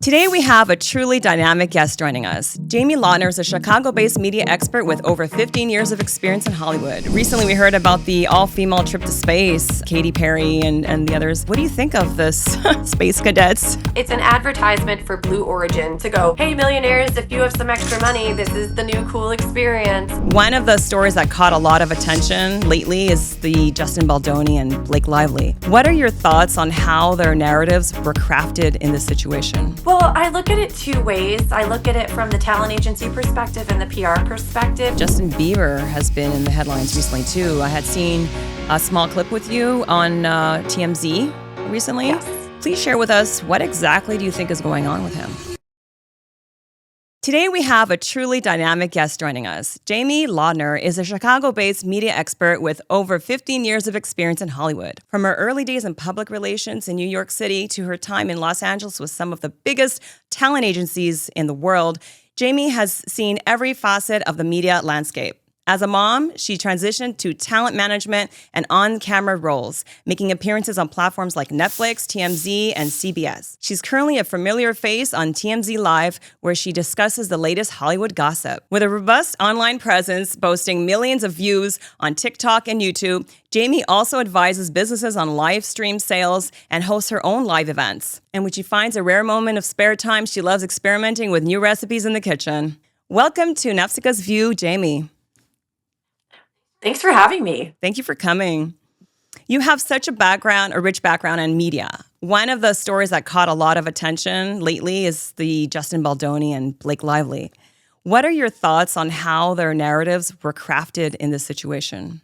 Today, we have a truly dynamic guest joining us. Jamie Lardner is a Chicago-based media expert with over 15 years of experience in Hollywood. Recently, we heard about the all-female trip to space, Katy Perry and the others. What do you think of this space cadets? It's an advertisement for Blue Origin to go, hey, millionaires, if you have some extra money, this is the new cool experience. One of the stories that caught a lot of attention lately is the Justin Baldoni and Blake Lively. What are your thoughts on how their narratives were crafted in this situation? Well, I look at it two ways. I look at it from the talent agency perspective and the PR perspective. Justin Bieber has been in the headlines recently, too. I had seen a small clip with you on TMZ recently. Yes. Please share with us, what exactly do you think is going on with him? Today, we have a truly dynamic guest joining us. Jamie Lardner is a Chicago-based media expert with over 15 years of experience in Hollywood. From her early days in public relations in New York City to her time in Los Angeles with some of the biggest talent agencies in the world, Jamie has seen every facet of the media landscape. As a mom, she transitioned to talent management and on-camera roles, making appearances on platforms like Netflix, TMZ, and CBS. She's currently a familiar face on TMZ Live, where she discusses the latest Hollywood gossip. With a robust online presence boasting millions of views on TikTok and YouTube, Jamie also advises businesses on live stream sales and hosts her own live events. And when she finds a rare moment of spare time, she loves experimenting with new recipes in the kitchen. Welcome to Nafsika's View, Jamie. Thanks for having me. Thank you for coming. You have such a rich background in media. One of the stories that caught a lot of attention lately is the Justin Baldoni and Blake Lively. What are your thoughts on how their narratives were crafted in this situation?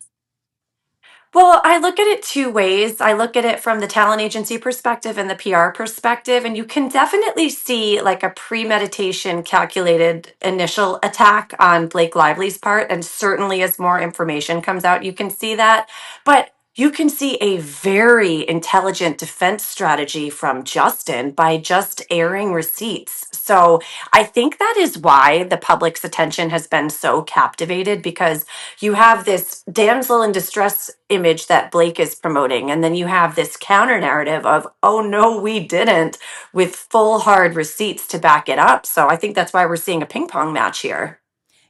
Well, I look at it two ways. I look at it from the talent agency perspective and the PR perspective, and you can definitely see like a premeditation, calculated initial attack on Blake Lively's part. And certainly as more information comes out, you can see that. But you can see a very intelligent defense strategy from Justin by just airing receipts. So I think that is why the public's attention has been so captivated, because you have this damsel in distress image that Blake is promoting, and then you have this counter narrative of, oh no, we didn't, with full hard receipts to back it up. So I think that's why we're seeing a ping pong match here.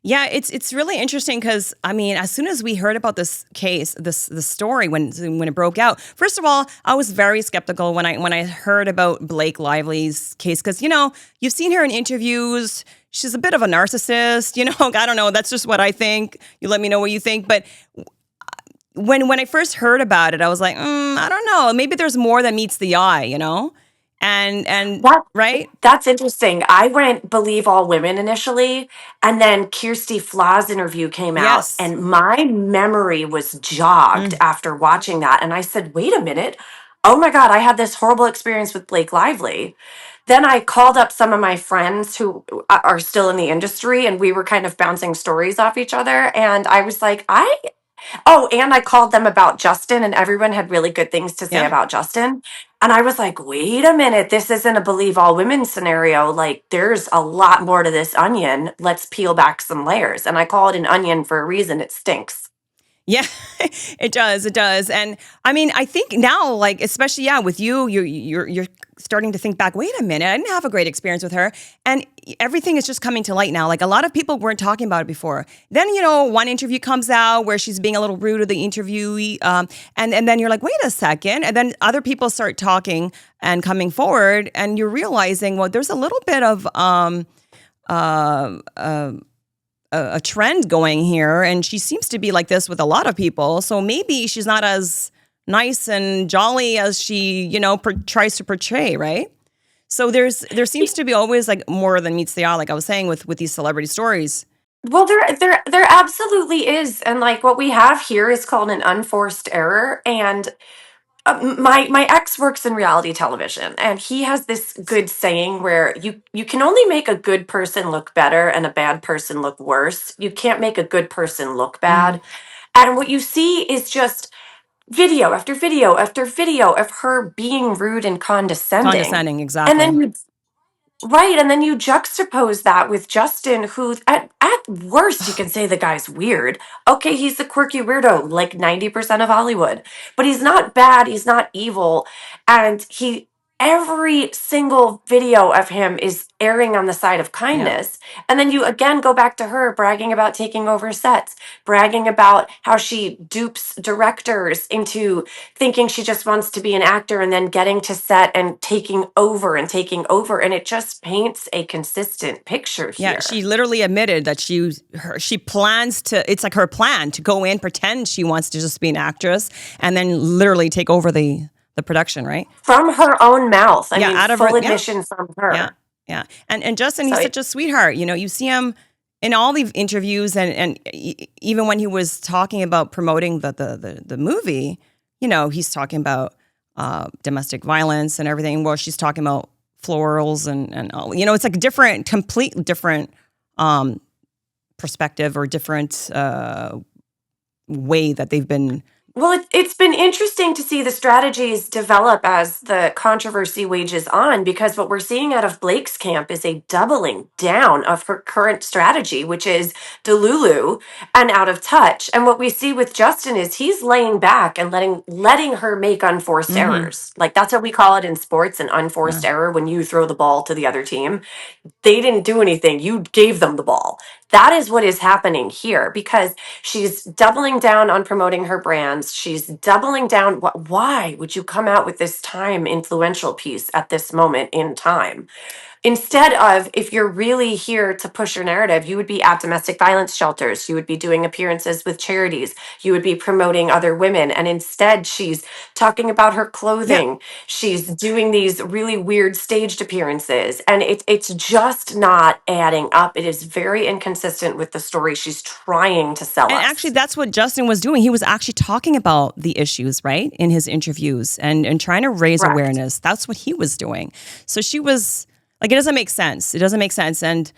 Yeah, it's really interesting because, I mean, as soon as we heard about this case, the story when it broke out, first of all, I was very skeptical when I heard about Blake Lively's case because, you've seen her in interviews. She's a bit of a narcissist, I don't know. That's just what I think. You let me know what you think. But when I first heard about it, I was like, I don't know. Maybe there's more than meets the eye, And That, right? that's interesting. I went believe all women initially, and then Kirsty Flah's interview came out, Yes. and my memory was jogged Mm. after watching that. And I said, wait a minute. Oh my God, I had this horrible experience with Blake Lively. Then I called up some of my friends who are still in the industry, and we were kind of bouncing stories off each other. And I was like, oh, and I called them about Justin, and everyone had really good things to say Yeah. about Justin. And I was like, wait a minute, this isn't a believe all women scenario. Like, there's a lot more to this onion. Let's peel back some layers. And I call it an onion for a reason. It stinks. Yeah, it does. It does. And I mean, I think now, like, especially, with you, you're starting to think back, wait a minute, I didn't have a great experience with her. And everything is just coming to light now. Like, a lot of people weren't talking about it before. Then, one interview comes out where she's being a little rude to the interviewee. And then you're like, wait a second. And then other people start talking and coming forward. And you're realizing, well, there's a little bit of a trend going here, and she seems to be like this with a lot of people. So maybe she's not as nice and jolly as she, tries to portray, right? So there seems to be always like more than meets the eye, like I was saying with these celebrity stories. Well, there absolutely is. And like what we have here is called an unforced error. And my ex works in reality television, and he has this good saying where you can only make a good person look better and a bad person look worse. You can't make a good person look bad. And what you see is just video after video after video of her being rude and condescending. Condescending, And exactly. then and then you juxtapose that with Justin, who at worst you can say the guy's weird. Okay, he's a quirky weirdo, like 90% of Hollywood. But he's not bad, he's not evil, and every single video of him is erring on the side of Yeah. kindness. And then you again go back to her bragging about taking over sets, bragging about how she dupes directors into thinking she just wants to be an actor and then getting to set and taking over and taking over. And it just paints a consistent picture Yeah, here. she literally admitted that she plans to. It's like her plan to go in, pretend she wants to just be an actress, and then literally take over the production, right? From her own mouth. I Yeah, mean, out of her. full Yeah, admission from yeah, her. yeah. And Justin, So he's such a sweetheart. You know, you see him in all the interviews, and even when he was talking about promoting the movie, you know, he's talking about domestic violence and everything. Well, she's talking about florals and all. You know, it's like complete different perspective or different way that they've been. well, it's been interesting to see the strategies develop as the controversy wages on, because what we're seeing out of Blake's camp is a doubling down of her current strategy, which is Delulu and out of touch. And what we see with Justin is he's laying back and letting her make unforced Mm-hmm. errors. Like that's what we call it in sports, an Yeah. unforced error, when you throw the ball to the other team. They didn't do anything. You gave them the ball. That is what is happening here, because she's doubling down on promoting her brands. She's doubling down. Why would you come out with this time influential piece at this moment in time? Instead of, if you're really here to push your narrative, you would be at domestic violence shelters. You would be doing appearances with charities. You would be promoting other women. And instead, she's talking about her Yeah. clothing. She's doing these really weird staged appearances. And it's just not adding up. It is very inconsistent with the story she's trying to sell And actually, us. that's what Justin was doing. He was actually talking about the issues, right, in his interviews and trying to raise Correct. awareness. That's what he was doing. So she was like, it doesn't make sense. It doesn't make sense. And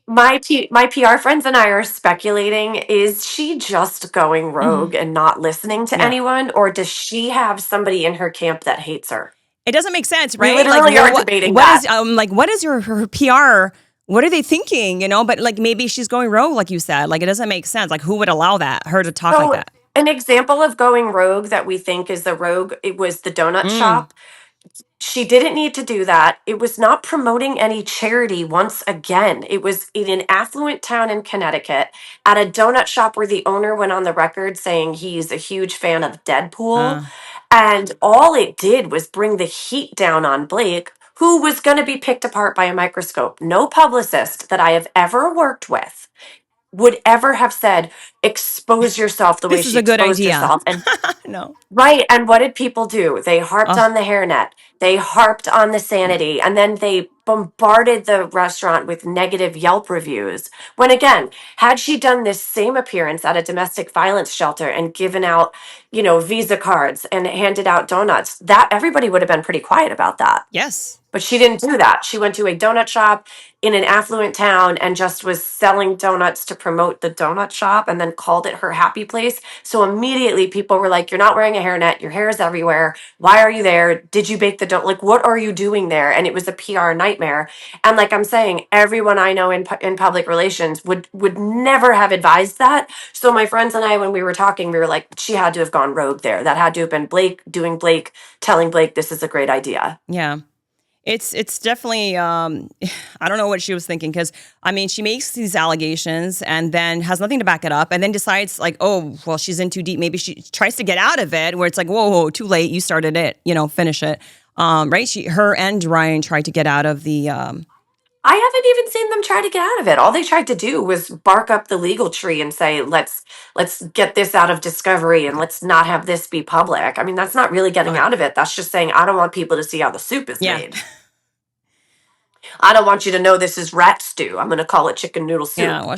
My PR friends and I are speculating, is she just going mhm, rogue and not listening to yeah, anyone, or does she have somebody in her camp that hates her? it doesn't make sense, We right? Like, literally are debating what that. is like what is her PR? What are they thinking? You know, but like maybe she's going rogue, like you said. Like it doesn't make sense. Like who would allow her to talk like So, that? an example of going rogue that we think is the rogue, it was the donut Mm, shop. She didn't need to do that. It was not promoting any charity once again. It was in an affluent town in Connecticut at a donut shop where the owner went on the record saying he's a huge fan of Deadpool. uh, And all it did was bring the heat down on Blake, who was going to be picked apart by a microscope. No publicist that I have ever worked with would ever have said, expose yourself the way this is she a good exposed idea. herself. And No. right. And what did people do? They harped Oh, on the hairnet. They harped on the yeah. sanity. And then they bombarded the restaurant with negative Yelp reviews. When again, had she done this same appearance at a domestic violence shelter and given out, Visa cards and handed out donuts, that everybody would have been pretty quiet about that. Yes. But she didn't do that. She went to a donut shop in an affluent town and just was selling donuts to promote the donut shop, and then called it her happy place. So immediately people were like, you're not wearing a hairnet. Your hair is everywhere. Why are you there? Did you bake the donut? Like, what are you doing there? And it was a PR nightmare. And like I'm saying, everyone I know in public relations would never have advised that. So my friends and I, when we were talking, we were like, she had to have gone rogue there. That had to have been Blake doing Blake, telling Blake this is a great idea. Yeah. It's definitely I don't know what she was thinking, because I mean she makes these allegations and then has nothing to back it up, and then decides like, oh well, she's in too deep. Maybe she tries to get out of it, where it's like, whoa, too late, you started it, finish it. Right? Her and Ryan tried to get out of the I haven't even seen them try to get out of it. All they tried to do was bark up the legal tree and say, let's get this out of discovery and let's not have this be public. I mean, that's not really getting okay. out of it. That's just saying, I don't want people to see how the soup is Yeah. made. I don't want you to know this is rat stew. I'm going to call it chicken noodle Yeah, soup. well,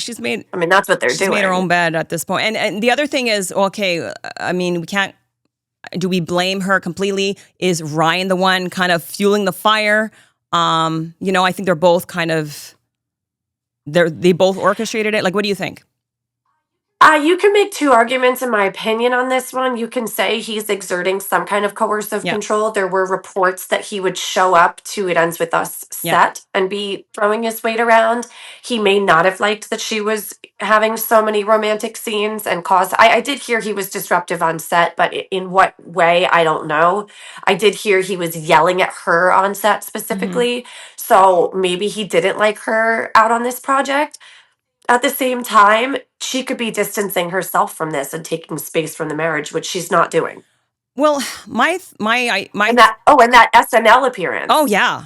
I mean, that's what they're she's made her own doing. bed at this point. And the other thing is, okay, I mean, we can't. Do we blame her completely? Is Ryan the one kind of fueling the fire? I think they're both kind of they both orchestrated it. Like, what do you think? You can make two arguments, in my opinion, on this one. You can say he's exerting some kind of coercive Yeah. control. There were reports that he would show up to It Ends With Us Yeah. set and be throwing his weight around. He may not have liked that she was having so many romantic scenes and cause. I did hear he was disruptive on set, but in what way, I don't know. I did hear he was yelling at her on set specifically. So maybe he didn't like her out on this project. At the same time, she could be distancing herself from this and taking space from the marriage, which she's not doing. Well, And that SNL appearance. oh yeah.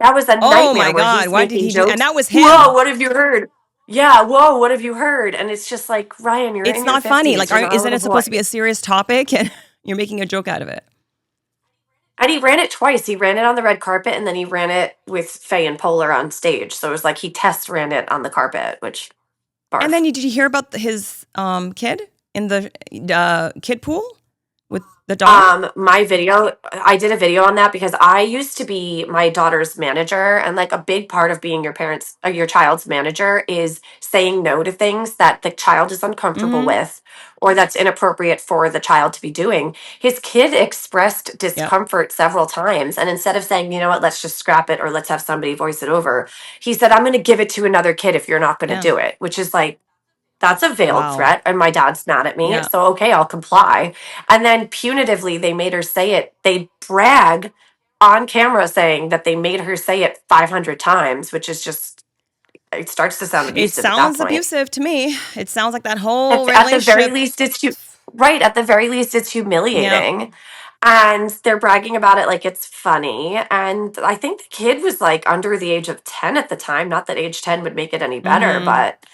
That was a Oh nightmare my where God. he's Why did making he do? And jokes. that was Whoa, him. what have you heard? Yeah, whoa, what have you heard? And it's just like, Ryan, you're It's in your not funny. 50s. Like, You're not a isn't little it supposed to boy. be a serious topic? And you're making a joke out of it. And he ran it twice. He ran it on the red carpet, and then he ran it with Faye and Polar on stage. So it was like he test ran it on the carpet, which barf. And then did you hear about his kid in the kid pool with the daughter? My video, I did a video on that because I used to be my daughter's manager, and like a big part of being your child's manager is saying no to things that the child is uncomfortable with or that's inappropriate for the child to be doing. His kid expressed Yep. discomfort several times, and instead of saying, you know what, let's just scrap it or let's have somebody voice it over, he said, I'm going to give it to another kid if you're not going to Yeah. do it, which is like, that's a veiled Wow. threat, and my dad's mad at me. Yeah. So, okay, I'll comply. And then punitively, they made her say it. They brag on camera saying that they made her say it 500 times, which is just, it starts to sound It abusive at that sounds point. abusive to me. It sounds like that whole At the very relationship. least, right. At the very least, it's Yeah. humiliating. And they're bragging about it like it's funny. And I think the kid was like under the age of 10 at the time. Not that age 10 would make it any better, but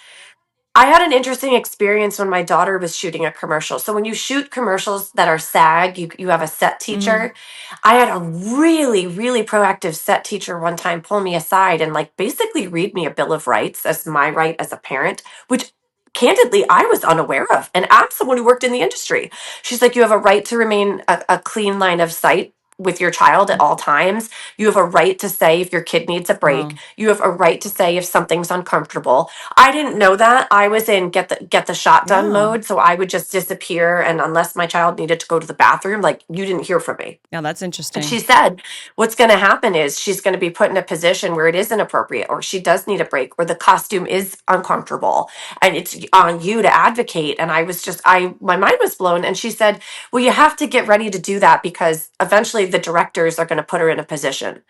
I had an interesting experience when my daughter was shooting a commercial. So when you shoot commercials that are SAG, you have a set teacher. I had a really, really proactive set teacher one time pull me aside and like basically read me a bill of rights as my right as a parent, which candidly I was unaware of. And I'm someone who worked in the industry. She's like, you have a right to remain a clean line of sight with your child at all times. You have a right to say if your kid needs a break. Wow. You have a right to say if something's uncomfortable. I didn't know that. I was in get the shot done Yeah. mode, so I would just disappear, and unless my child needed to go to the bathroom, like, you didn't hear from me. Yeah, that's And interesting. she said, what's going to happen is she's going to be put in a position where it is inappropriate, or she does need a break, or the costume is uncomfortable, and it's on you to advocate. And I was just, my mind was blown. And she said, well, you have to get ready to do that because eventually the directors are going to put her in a position.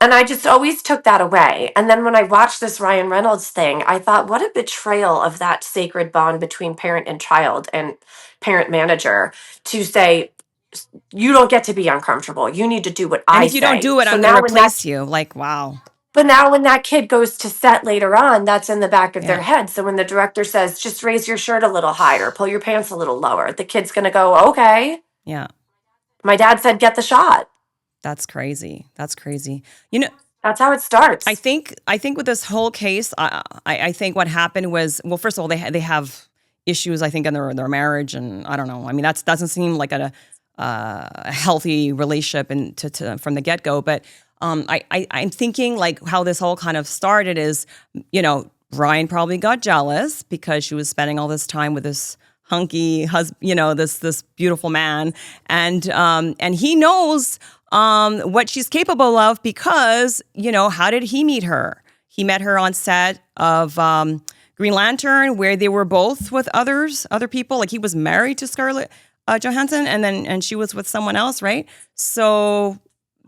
And I just always took that away. And then when I watched this Ryan Reynolds thing, I thought, what a betrayal of that sacred bond between parent and child and parent manager to say, you don't get to be uncomfortable. You need to do what And I if you don't say. do it, So I'm going now to replace you. Like, wow. but now when that kid goes to set later on, that's in the back of their Yeah. head. So when the director says, just raise your shirt a little higher, pull your pants a little lower, the kid's going to go, okay. Yeah. My dad said, get the shot. That's crazy. That's crazy. You know, That's how it starts. I think with this whole case, I think what happened was, well, first of all, they have issues, I think, in their marriage, and I don't know. I mean, that doesn't seem like a healthy relationship and from the get go. But I'm thinking like how this whole kind of started is, Ryan probably got jealous because she was spending all this time with this hunky husband, this beautiful man, and he knows what she's capable of because, how did he meet her? He met her on set of Green Lantern, where they were both with other people. Like he was married to Scarlett Johansson, and she was with someone else, right? So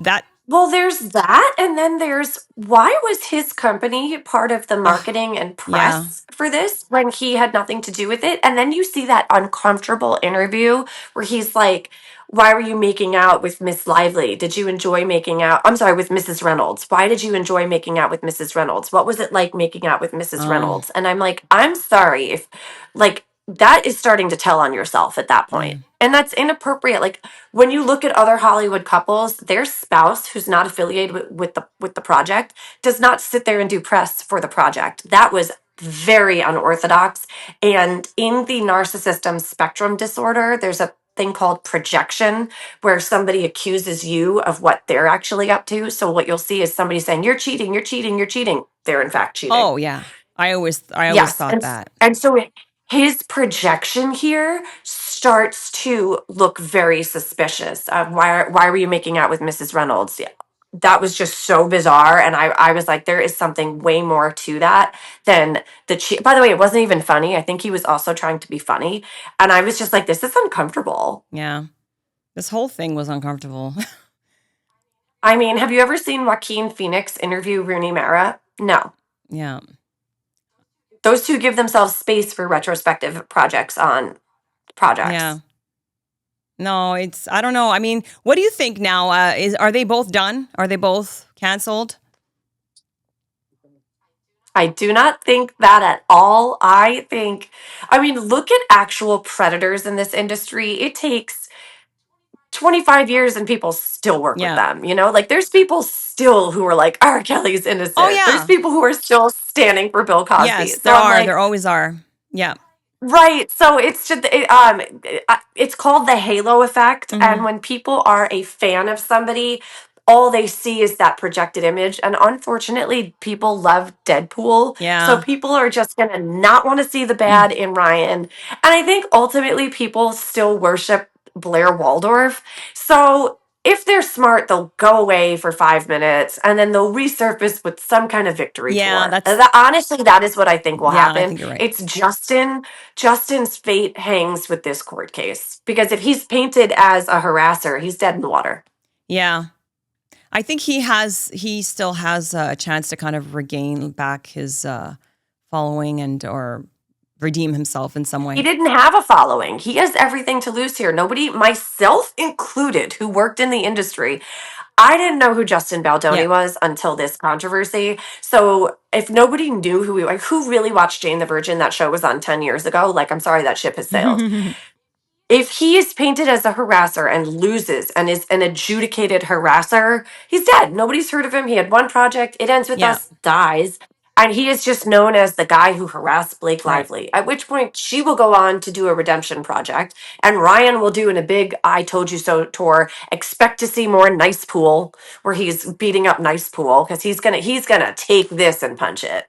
that. Well, there's that, and then there's why was his company part of the marketing and press for this when he had nothing to do with it? And then you see that uncomfortable interview where he's like, why were you making out with Miss Lively? Did you enjoy making out? I'm sorry, with Mrs. Reynolds. Why did you enjoy making out with Mrs. Reynolds? What was it like making out with Mrs. Reynolds? And I'm like, I'm sorry if, like, that is starting to tell on yourself at that point. And that's inappropriate. Like when you look at other Hollywood couples, their spouse who's not affiliated with the project does not sit there and do press for the project. That was very unorthodox. And in the narcissism spectrum disorder, there's a thing called projection where somebody accuses you of what they're actually up to. So what you'll see is somebody saying, you're cheating, you're cheating, you're cheating. They're in fact cheating. Oh yeah. I always thought that. And so his projection here starts to look very suspicious. Why were you making out with Mrs. Reynolds? Yeah. That was just so bizarre, and I was like, there is something way more to that than by the way, it wasn't even funny. I think he was also trying to be funny, and I was just like, this is uncomfortable. Yeah. This whole thing was uncomfortable. I mean, have you ever seen Joaquin Phoenix interview Rooney Mara? No. Yeah. Those two give themselves space for retrospective projects on Yeah. projects. No, I don't know. I mean, what do you think now? Are they both done? Are they both canceled? I do not think that at all. I mean, look at actual predators in this industry. It takes 25 years and people still work with Yeah. them. Like there's people still who are like, R. Kelly's Oh, innocent. There's yeah. people who are still standing for Bill Cosby. Yes, So there I'm are. like, There always are. Yeah. right. So it's called the halo effect. And Hmm. when people are a fan of somebody, all they see is that projected image. And unfortunately, people love Deadpool. So Yeah. people are just going to not want to see the bad in Ryan. And I think ultimately people still worship Blair Waldorf. So if they're smart, they'll go away for 5 minutes and then they'll resurface with some kind of victory Yeah, tour. Honestly, that is what I think will yeah, I happen. think you're right. It's Justin's fate hangs with this court case because if he's painted as a harasser, he's dead in the water. Yeah. I think he still has a chance to kind of regain back his following or redeem himself in some He way. didn't have a following. He has everything to lose here. Nobody, myself included, who worked in the industry, I didn't know who Justin Yeah. Baldoni was until this controversy. So if nobody knew who really watched Jane the Virgin, that show was on 10 years ago, like, I'm sorry, that ship has sailed. If he is painted as a harasser and loses and is an adjudicated harasser, he's dead. Nobody's heard of him. He had one project, it ends with Yeah. us, dies. And he is just known as the guy who harassed Blake Right. Lively. At which point she will go on to do a redemption project. And Ryan will do in a big I Told You So tour. Expect to see more Nice Pool, where he's beating up Nice Pool, because he's gonna take this and punch it.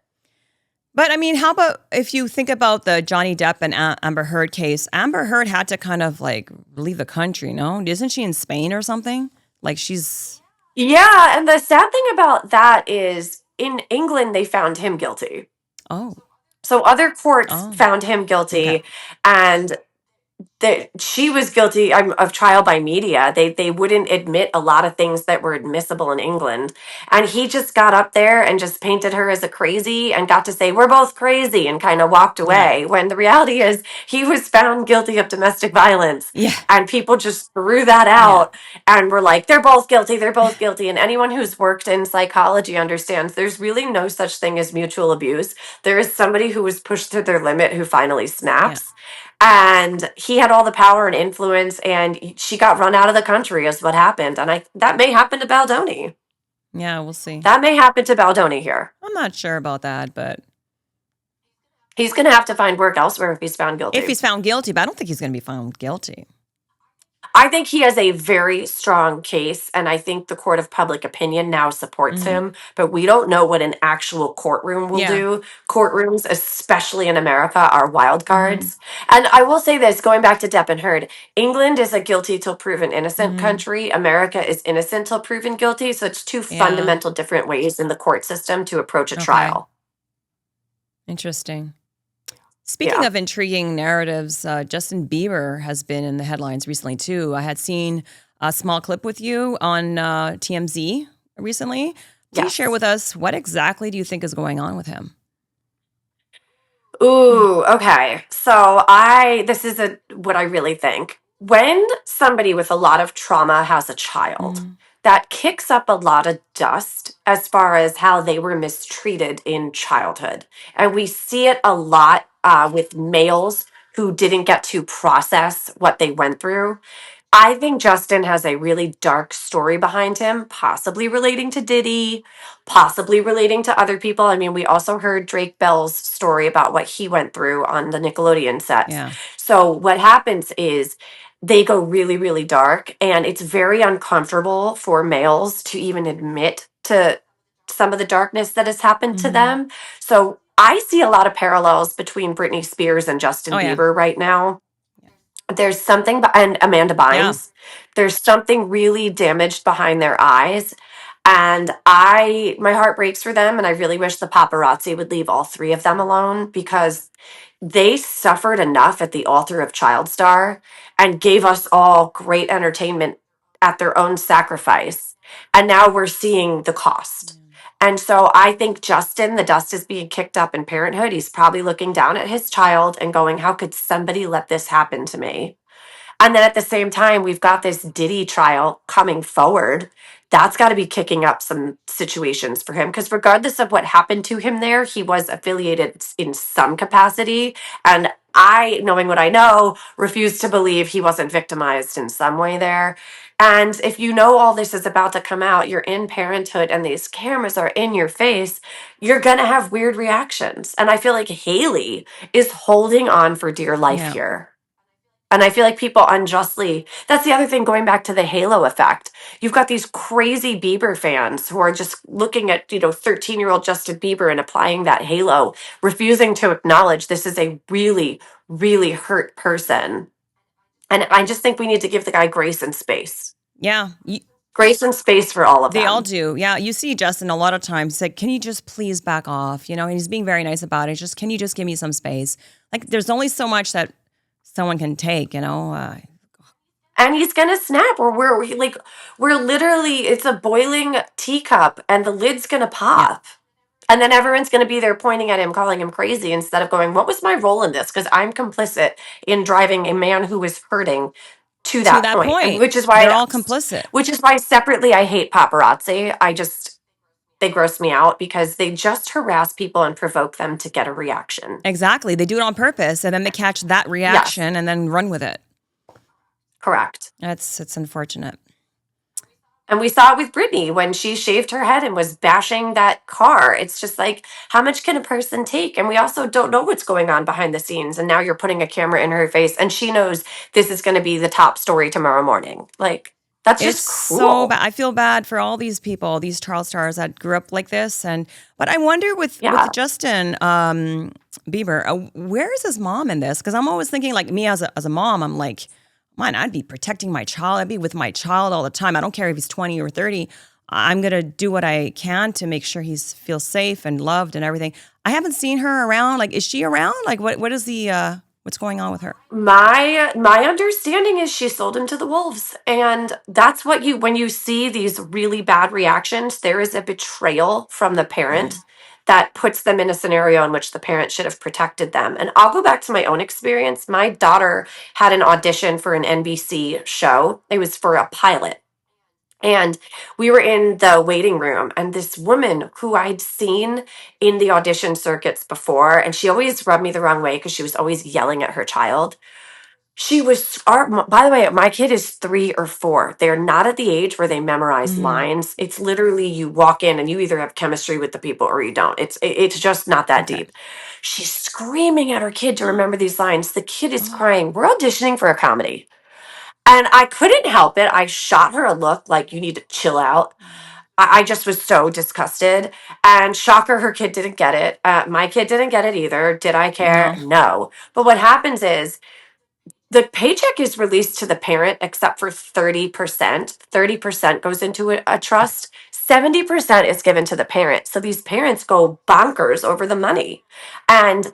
But I mean, how about if you think about the Johnny Depp and Amber Heard case? Amber Heard had to kind of like leave the country, no? Isn't she in Spain or something? Like she's Yeah, and the sad thing about that is in England they found him guilty. oh, So other courts oh, found him okay. guilty, and that she was guilty of trial by media. They wouldn't admit a lot of things that were admissible in England, and he just got up there and just painted her as a crazy and got to say we're both crazy and kind of walked Yeah. away. When the reality is he was found guilty of domestic violence, Yeah. and people just threw that Yeah. out and were like they're both guilty, they're both guilty. And anyone who's worked in psychology understands there's really no such thing as mutual abuse. There is somebody who was pushed to their limit who finally Yeah. snaps, and he had all the power and influence, and she got run out of the country is what happened. And I that may happen to Baldoni. Yeah, we'll see. That may happen to Baldoni here. I'm not sure about that, but He's going to have to find work elsewhere if he's found if guilty. he's found guilty, but I don't think he's going to be found guilty. I think he has a very strong case, and I think the court of public opinion now supports Hmm. him, but we don't know what an actual courtroom will Yeah. do. Courtrooms, especially in America, are wild Hmm. cards. And I will say this, going back to Depp-Heard, England is a guilty till proven innocent Hmm. country. America is innocent till proven guilty. So it's two Yeah. fundamental different ways in the court system to approach a Okay. trial. Interesting. Speaking Yeah. of intriguing narratives, Justin Bieber has been in the headlines recently too. I had seen a small clip with you on TMZ recently. Please share Yes. with us what exactly do you think is going on with him? Ooh, okay. So this is what I really think. When somebody with a lot of trauma has a child, Mm, that kicks up a lot of dust as far as how they were mistreated in childhood. And we see it a lot with males who didn't get to process what they went through. I think Justin has a really dark story behind him, possibly relating to Diddy, possibly relating to other people. I mean, we also heard Drake Bell's story about what he went through on the Nickelodeon sets. yeah. So, what happens is they go really, really dark, and it's very uncomfortable for males to even admit to some of the darkness that has happened to Hmm. them. So, I see a lot of parallels between Britney Spears and Oh Justin yeah. Bieber right now. There's something, and Amanda Yeah. Bynes, there's something really damaged behind their eyes. And my heart breaks for them. And I really wish the paparazzi would leave all three of them alone because they suffered enough at the altar of Child Star and gave us all great entertainment at their own sacrifice. And now we're seeing the cost. And so I think Justin, the dust is being kicked up in parenthood. He's probably looking down at his child and going, how could somebody let this happen to me? And then at the same time, we've got this Diddy trial coming forward. That's got to be kicking up some situations for him because, regardless of what happened to him there, he was affiliated in some capacity. And I, knowing what I know, refuse to believe he wasn't victimized in some way there. And if you know all this is about to come out, you're in parenthood and these cameras are in your face, you're going to have weird reactions. And I feel like Haley is holding on for dear life Yeah. here. And I feel like people unjustly, that's the other thing going back to the halo effect. You've got these crazy Bieber fans who are just looking at, 13-year-old Justin Bieber and applying that halo, refusing to acknowledge this is a really, really hurt person. And I just think we need to give the guy grace and space. Yeah. Grace and space for all of They all them. do. Yeah. You see Justin a lot of times like, can you just please back off? And he's being very nice about it. Just, can you just give me some space? Like, there's only so much that someone can take. And he's gonna snap, or we're literally, it's a boiling teacup and the lid's gonna Yeah. pop. And then everyone's going to be there pointing at him, calling him crazy, instead of going, what was my role in this? Because I'm complicit in driving a man who was hurting to To that that point. And point, they're all complicit. which is why separately I hate paparazzi. They gross me out because they just harass people and provoke them to get a reaction. Exactly. They do it on purpose and then they catch that Yes, reaction and then run with it. correct. It's unfortunate. And we saw it with Britney when she shaved her head and was bashing that car. It's just like, how much can a person take? And we also don't know what's going on behind the scenes. And now you're putting a camera in her face and she knows this is going to be the top story tomorrow morning. Like, that's It's just so bad. cruel. I feel bad for all these people, these child stars that grew up like this. But I wonder with Yeah. Justin Bieber, where is his mom in this? Because I'm always thinking, like me as a mom, I'm like, man, I'd be protecting my child. I'd be with my child all the time. I don't care if he's 20 or 30. I'm gonna do what I can to make sure he feels safe and loved and everything. I haven't seen her around. Like, is she around? Like, what is the what's going on with her? My understanding is she sold him to the wolves. And that's what when you see these really bad reactions, there is a betrayal from the parent that puts them in a scenario in which the parent should have protected them. And I'll go back to my own experience. My daughter had an audition for an NBC show. It was for a pilot. And we were in the waiting room, and this woman who I'd seen in the audition circuits before, and she always rubbed me the wrong way because she was always yelling at her child. By the way, my kid is 3 or 4. They're not at the age where they memorize Mm-hmm. lines. It's literally you walk in and you either have chemistry with the people or you don't. It's just not that Okay. deep. She's screaming at her kid to remember these lines. The kid is crying. We're auditioning for a comedy. And I couldn't help it. I shot her a look like, you need to chill out. I just was so disgusted. And shocker, her kid didn't get it. My kid didn't get it either. Did I care? No. No. But what happens is the paycheck is released to the parent except for 30%. 30% goes into a trust. 70% is given to the parent. So these parents go bonkers over the money. And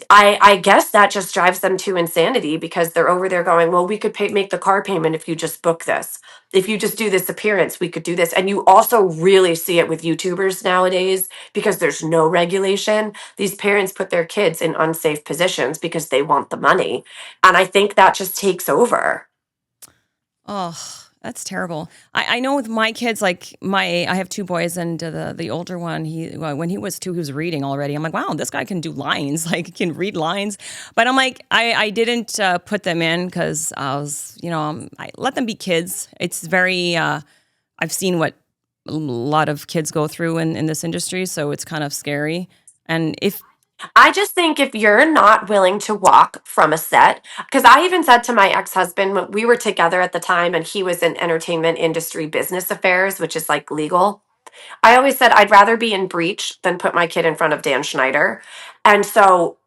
I guess that just drives them to insanity because they're over there going, well, we could make the car payment if you just book this. If you just do this appearance, we could do this. And you also really see it with YouTubers nowadays because there's no regulation. These parents put their kids in unsafe positions because they want the money. And I think that just takes over. Oh, that's terrible. I know with my kids, like I have two boys, and the older one, when he was 2, he was reading already. I'm like, wow, this guy can do lines, like he can read lines. But I'm like, I didn't put them in because I was, I let them be kids. It's very, I've seen what a lot of kids go through in this industry, so it's kind of scary. And if I just think if you're not willing to walk from a set, because I even said to my ex-husband when we were together at the time and he was in entertainment industry business affairs, which is like legal. I always said I'd rather be in breach than put my kid in front of Dan Schneider. And so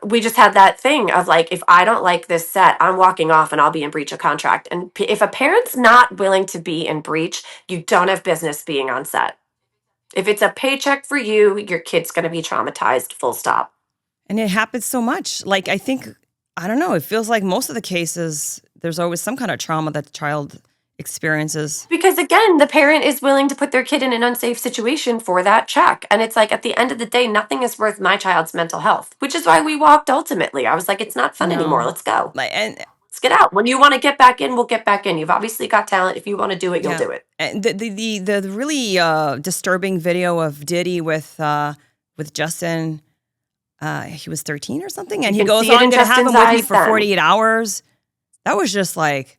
we just had that thing of like, if I don't like this set, I'm walking off and I'll be in breach of contract. And if a parent's not willing to be in breach, you don't have business being on set. If it's a paycheck for you, your kid's going to be traumatized, full stop. And it happens so much. Like, I don't know, it feels like most of the cases, there's always some kind of trauma that the child experiences. Because again, the parent is willing to put their kid in an unsafe situation for that check. And it's like, at the end of the day, nothing is worth my child's mental health, which is why we walked ultimately. I was like, it's not fun anymore. No. Let's go. And Let's get out. When you want to get back in, we'll get back in. You've obviously got talent. If you want to do it, you'll yeah. do it. And the really disturbing video of Diddy with Justin, he was 13 or something, and You he can goes, see it I'm in going to have him Justin's with me eyes for then. 48 hours. That was just like,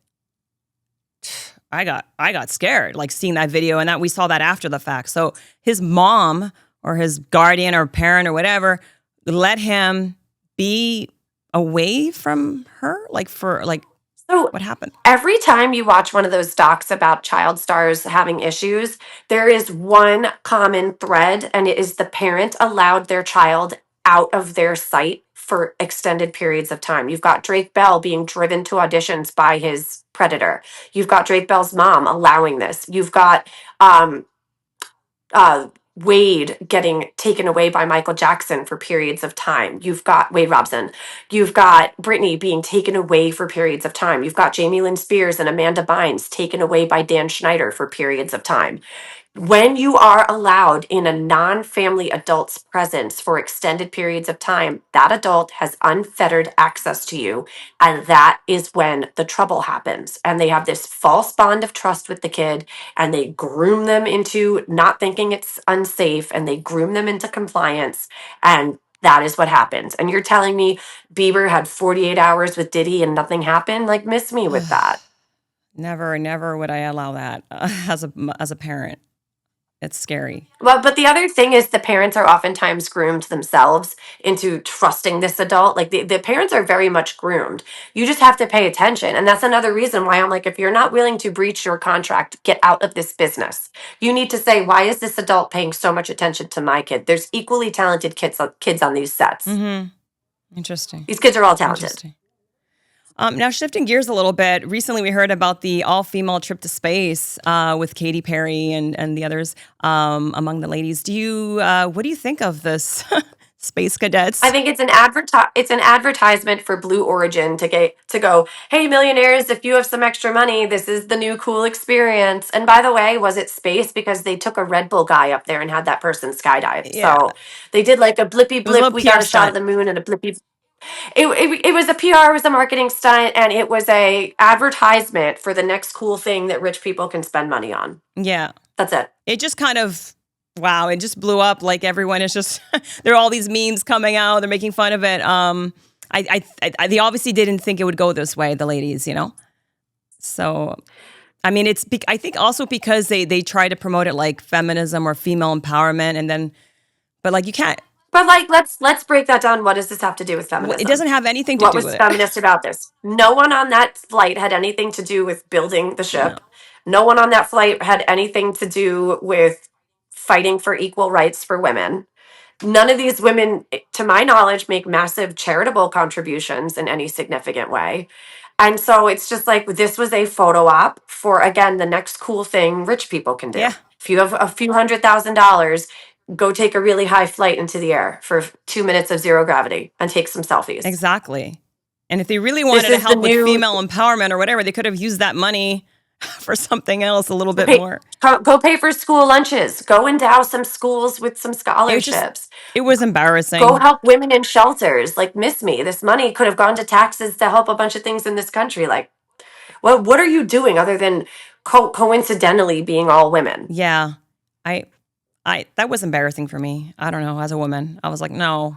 I got scared, like seeing that video, and that we saw that after the fact. So his mom or his guardian or parent or whatever let him be away from her, like for like, So what happened? every time you watch one of those docs about child stars having issues, there is one common thread, and it is the parent allowed their child out of their sight for extended periods of time. You've got Drake Bell being driven to auditions by his predator. You've got Drake Bell's mom allowing this. You've got Wade getting taken away by Michael Jackson for periods of time. You've got Wade Robson. You've got Britney being taken away for periods of time. You've got Jamie Lynn Spears and Amanda Bynes taken away by Dan Schneider for periods of time. When you are allowed in a non-family adult's presence for extended periods of time, that adult has unfettered access to you. And that is when the trouble happens. And they have this false bond of trust with the kid, and they groom them into not thinking it's unsafe, and they groom them into compliance. And that is what happens. And you're telling me Bieber had 48 hours with Diddy and nothing happened? Like, miss me with that. Never would I allow that as a parent. It's scary. Well, but the other thing is the parents are oftentimes groomed themselves into trusting this adult. Like the parents are very much groomed. You just have to pay attention. And that's another reason why I'm like, if you're not willing to breach your contract, get out of this business. You need to say, why is this adult paying so much attention to my kid? There's equally talented kids on these sets. Mm-hmm. Interesting. These kids are all talented. Interesting. Now, shifting gears a little bit, recently we heard about the all-female trip to space with Katy Perry and the others among the ladies. What do you think of this space cadets? I think it's an advertisement for Blue Origin to go, hey, millionaires, if you have some extra money, this is the new cool experience. And by the way, was it space? Because they took a Red Bull guy up there and had that person skydive. Yeah. So they did like a blippy blip. We got a shot of the moon and a blippy. It was a PR, it was a marketing stunt, and it was a advertisement for the next cool thing that rich people can spend money on. Yeah. That's it. It just kind of, wow, it just blew up. Like everyone is just, there are all these memes coming out. They're making fun of it. They obviously didn't think it would go this way, the ladies, you know? So, I mean, I think also because they try to promote it like feminism or female empowerment, and then, but like you can't. But like, let's break that down. What does this have to do with feminism? It doesn't have anything to do with it. What was feminist about this? No one on that flight had anything to do with building the ship. No one on that flight had anything to do with fighting for equal rights for women. None of these women, to my knowledge, make massive charitable contributions in any significant way. And so it's just like, this was a photo op for, again, the next cool thing rich people can do. Yeah. If you have a few $100,000, go take a really high flight into the air for 2 minutes of zero gravity and take some selfies. Exactly. And if they really wanted to help with female empowerment or whatever, they could have used that money for something else a little bit more. Go pay for school lunches. Go endow some schools with some scholarships. It was embarrassing. Go help women in shelters. Like, miss me. This money could have gone to taxes to help a bunch of things in this country. Like, what are you doing other than coincidentally being all women? Yeah. That was embarrassing for me. I don't know. As a woman, I was like, no.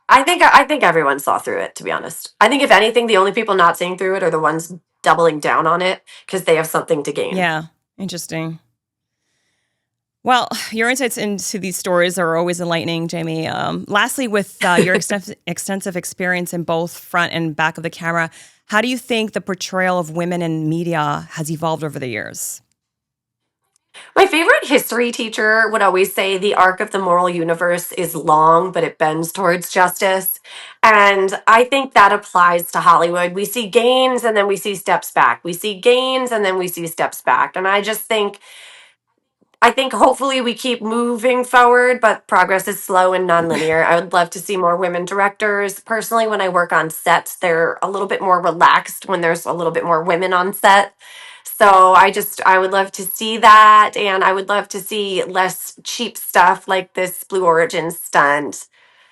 I think everyone saw through it, to be honest. I think if anything, the only people not seeing through it are the ones doubling down on it because they have something to gain. Yeah. Interesting. Well, your insights into these stories are always enlightening, Jamie. Lastly, with your extensive experience in both front and back of the camera, how do you think the portrayal of women in media has evolved over the years? My favorite history teacher would always say the arc of the moral universe is long, but it bends towards justice. And I think that applies to Hollywood. We see gains and then we see steps back. We see gains and then we see steps back. And I think hopefully we keep moving forward, but progress is slow and nonlinear. I would love to see more women directors. Personally, when I work on sets, they're a little bit more relaxed when there's a little bit more women on set. So I would love to see that. And I would love to see less cheap stuff like this Blue Origin stunt,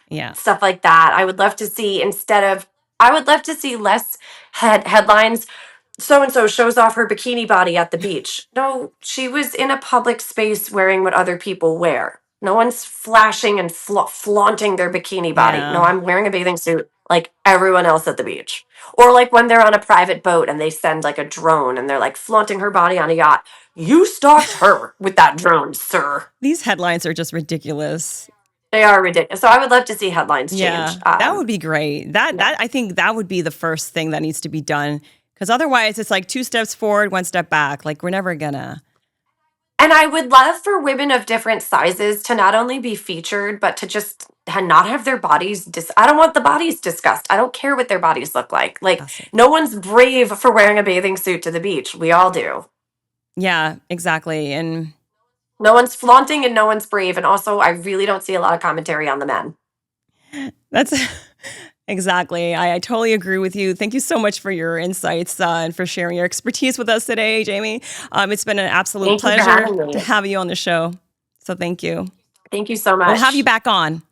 Yeah. stuff like that. I would love to see less headlines. So and so shows off her bikini body at the beach. No, she was in a public space wearing what other people wear. No one's flashing and flaunting their bikini body. No, Yeah. I'm wearing a bathing suit like everyone else at the beach. Or like when they're on a private boat and they send like a drone and they're like flaunting her body on a yacht. You stalked her with that drone, sir. These headlines are just ridiculous. They are ridiculous. So I would love to see headlines change. Yeah, that would be great. Yeah. I think that would be the first thing that needs to be done, because otherwise it's like two steps forward, one step back. Like we're never gonna. And I would love for women of different sizes to not only be featured, but to just not have their bodies I don't want the bodies discussed. I don't care what their bodies look like. Like, Classic. no one's brave for wearing a bathing suit to the beach. We all do. Yeah, exactly. And No one's flaunting and no one's brave. And also, I really don't see a lot of commentary on the men. that's exactly. I totally agree with you. Thank you so much for your insights and for sharing your expertise with us today, Jamie. It's been an absolute Thank you for pleasure having to me. have you on the show. So thank you. Thank you so much. We'll have you back on.